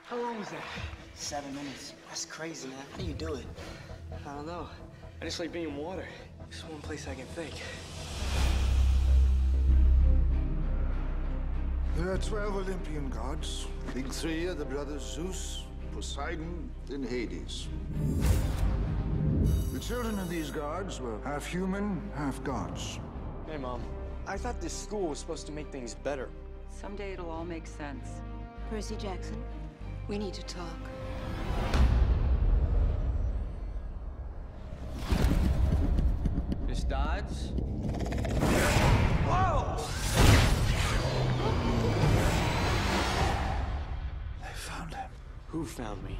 How long was that? 7 minutes. That's crazy, man. How do you do it? I don't know. I just like being in water. It's one place I can think. There are 12 Olympian gods. Big three are the brothers Zeus, Poseidon, and Hades. The children of these gods were half human, half gods. Hey, Mom. I thought this school was supposed to make things better. Someday it'll all make sense. Percy Jackson, we need to talk. Miss Dodds? I found him. Who found me?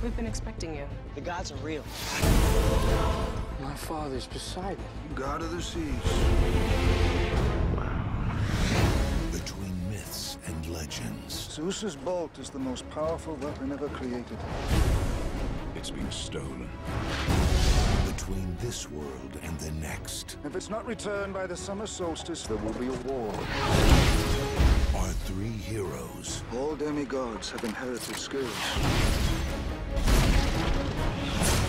We've been expecting you. The gods are real. My father's Poseidon. God of the seas. Between myths and legends. Zeus's bolt is the most powerful weapon ever created. It's been stolen. Between this world and the next If it's not returned by the summer solstice, there will be a war. are three heroes All demigods have inherited skills.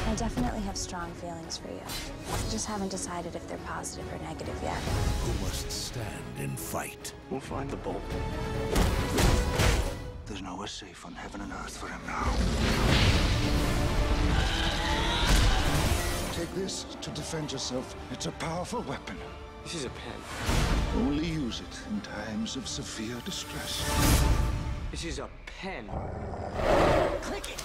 I definitely have strong feelings for you. I just haven't decided if they're positive or negative yet. who must stand and fight. We'll find the bolt. There's nowhere safe on heaven and earth for him now. Take this to defend yourself. It's a powerful weapon. This is a pen. Only use it in times of severe distress. This is a pen. Click it.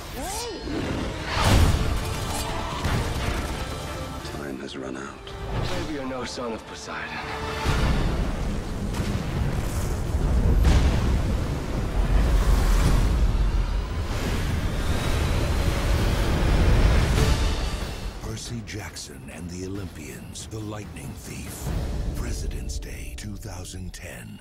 Time has run out. Maybe you're no son of Poseidon. Percy Jackson and the Olympians, The Lightning Thief. President's Day 2010.